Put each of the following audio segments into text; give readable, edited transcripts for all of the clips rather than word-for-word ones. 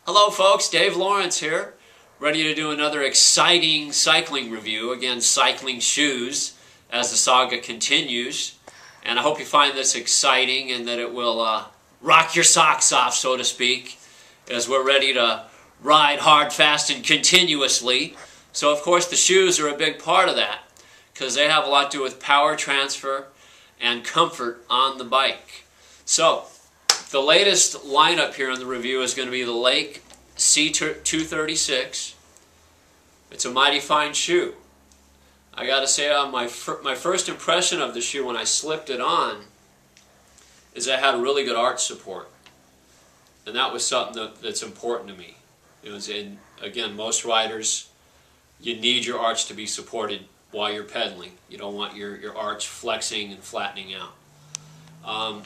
Hello folks, Dave Lawrence here, ready to do another exciting cycling review, again cycling shoes as the saga continues, and I hope you find this exciting and that it will rock your socks off, so to speak, as we're ready to ride hard, fast, and continuously. So of course the shoes are a big part of that, because they have a lot to do with power transfer and comfort on the bike. So the latest lineup here in the review is going to be the Lake C236. It's a mighty fine shoe. I got to say, my first impression of the shoe when I slipped it on is it had really good arch support. And that was something that's important to me. It was again, most riders, you need your arch to be supported while you're pedaling. You don't want your arch flexing and flattening out.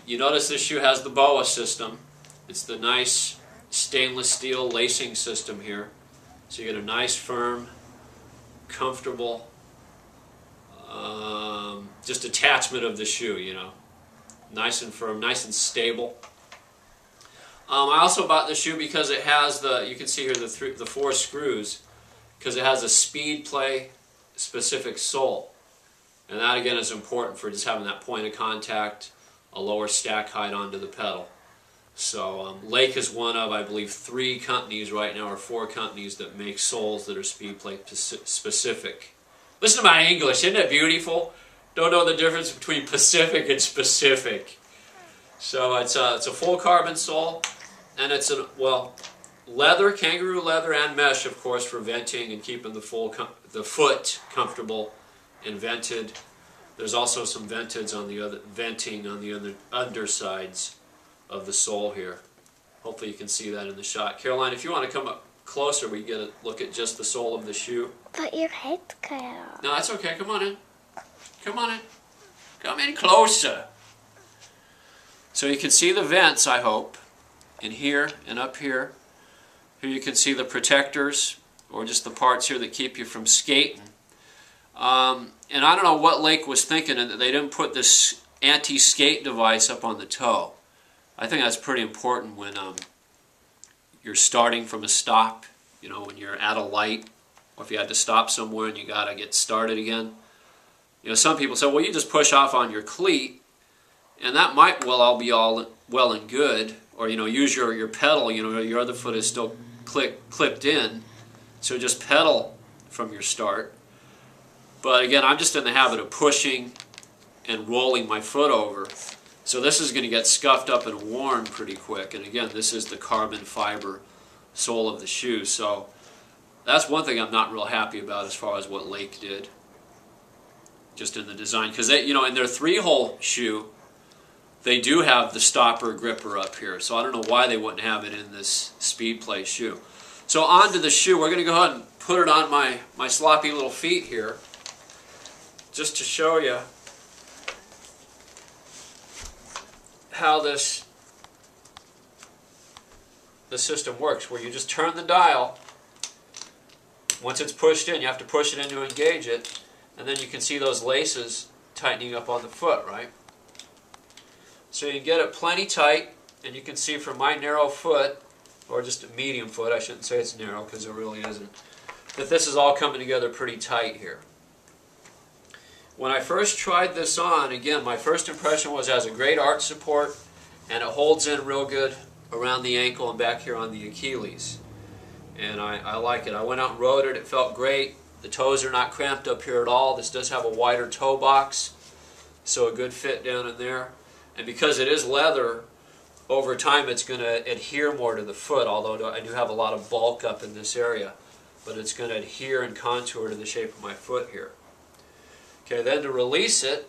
You notice this shoe has the BOA system. It's the nice stainless steel lacing system here. So you get a nice, firm, comfortable, just attachment of the shoe, you know. Nice and firm, nice and stable. I also bought the shoe because it has you can see here the 4 screws, because it has a Speedplay specific sole. And that again is important for just having that point of contact, a lower stack height onto the pedal. So Lake is one of, I believe, 3 companies right now, or 4 companies that make soles that are Speedplay specific. Listen to my English, isn't it beautiful? Don't know the difference between Pacific and specific. So it's a full carbon sole, and it's leather, kangaroo leather, and mesh, of course, for venting and keeping the foot comfortable and vented. There's also some venting on the undersides of the sole here. Hopefully you can see that in the shot. Caroline, if you want to come up closer, we get a look at just the sole of the shoe. But your head's cut off. No, that's okay. Come on in. Come on in. Come in closer. So you can see the vents, I hope, in here and up here. Here you can see the protectors, or just the parts here that keep you from skating. And I don't know what Lake was thinking, and that they didn't put this anti-skate device up on the toe. I think that's pretty important when you're starting from a stop, you know, when you're at a light, or if you had to stop somewhere and you got to get started again. You know, some people say, well, you just push off on your cleat, and that might all be well and good, or, you know, use your pedal, you know, your other foot is still clipped in, so just pedal from your start. But again, I'm just in the habit of pushing and rolling my foot over. So this is going to get scuffed up and worn pretty quick. And again, this is the carbon fiber sole of the shoe. So that's one thing I'm not real happy about as far as what Lake did, just in the design. Because you know, in their 3-hole shoe, they do have the stopper gripper up here. So I don't know why they wouldn't have it in this Speedplay shoe. So onto the shoe. We're going to go ahead and put it on my sloppy little feet here, just to show you how the system works, where you just turn the dial. Once it's pushed in, you have to push it in to engage it, and then you can see those laces tightening up on the foot, right? So you get it plenty tight, and you can see from my narrow foot, or just a medium foot, I shouldn't say it's narrow because it really isn't, that this is all coming together pretty tight here. When I first tried this on, again, my first impression was it has a great arch support, and it holds in real good around the ankle and back here on the Achilles. And I like it. I went out and rode it. It felt great. The toes are not cramped up here at all. This does have a wider toe box, so a good fit down in there. And because it is leather, over time it's going to adhere more to the foot, although I do have a lot of bulk up in this area. But it's going to adhere and contour to the shape of my foot here. Okay, then to release it,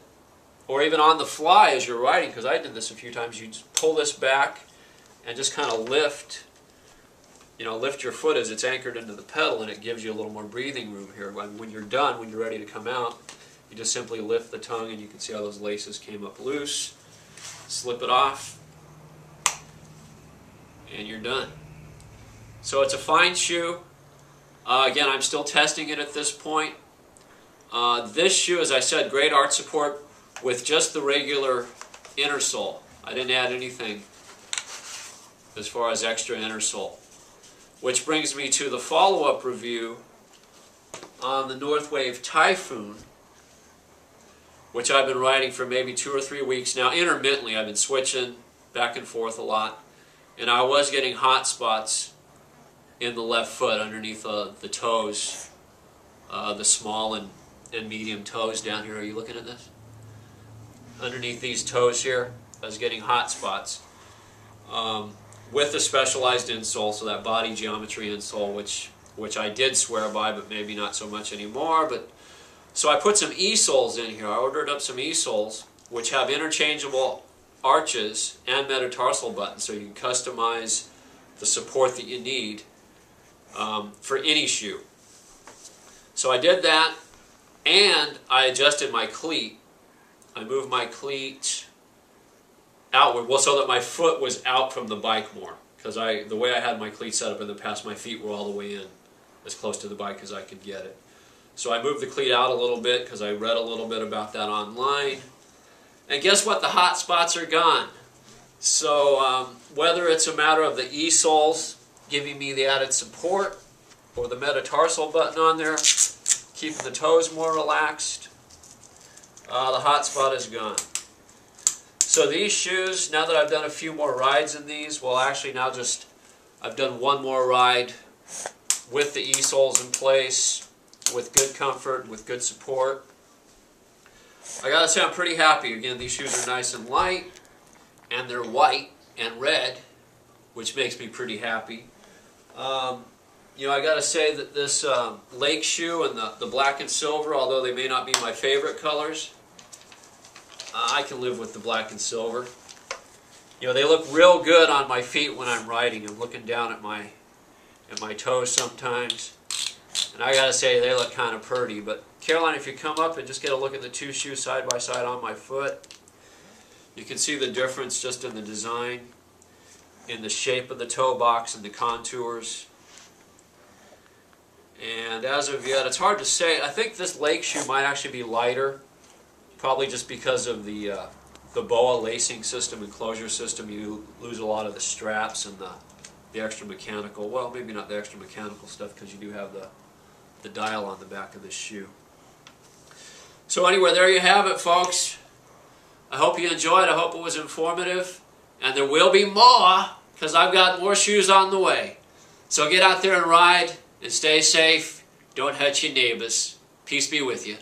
or even on the fly as you're riding, because I did this a few times, you just pull this back and just kind of lift, you know, lift your foot as it's anchored into the pedal, and it gives you a little more breathing room here. When you're done, when you're ready to come out, you just simply lift the tongue, and you can see how those laces came up loose. Slip it off, and you're done. So it's a fine shoe. Again, I'm still testing it at this point. This shoe, as I said, great arch support with just the regular inner sole. I didn't add anything as far as extra inner sole. which brings me to the follow-up review on the Northwave Typhoon, which I've been riding for maybe 2 or 3 weeks now. Intermittently, I've been switching back and forth a lot, and I was getting hot spots in the left foot underneath the toes, the small and medium toes down here. Are you looking at this? Underneath these toes here, I was getting hot spots with the specialized insole, so that body geometry insole, which I did swear by, but maybe not so much anymore. But so I put some E-soles in here. I ordered up some E-soles, which have interchangeable arches and metatarsal buttons, so you can customize the support that you need for any shoe. So I did that, and I adjusted my cleat. I moved my cleat outward, well, so that my foot was out from the bike more, because the way I had my cleat set up in the past, my feet were all the way in, as close to the bike as I could get it. So I moved the cleat out a little bit because I read a little bit about that online. And guess what? The hot spots are gone. So whether it's a matter of the E-soles giving me the added support, or the metatarsal button on there keeping the toes more relaxed, the hot spot is gone. So these shoes, now that I've done a few more rides in these, well, actually now I've done one more ride with the E-soles in place, with good comfort, with good support. I gotta say, I'm pretty happy. Again, these shoes are nice and light, and they're white and red, which makes me pretty happy. You know, I gotta say that this Lake shoe and the black and silver, although they may not be my favorite colors, I can live with the black and silver. You know, they look real good on my feet when I'm riding. I'm looking down at my toes sometimes, and I gotta say they look kind of pretty. But Caroline, if you come up and just get a look at the two shoes side by side on my foot, you can see the difference just in the design, in the shape of the toe box and the contours. And as of yet, it's hard to say. I think this Lake shoe might actually be lighter, probably just because of the BOA lacing system and closure system. You lose a lot of the straps and the extra mechanical, well, maybe not the extra mechanical stuff, because you do have the dial on the back of this shoe. So anyway, there you have it, folks. I hope you enjoyed. I hope it was informative. And there will be more, because I've got more shoes on the way. So get out there and ride, and stay safe. Don't hurt your neighbors. Peace be with you.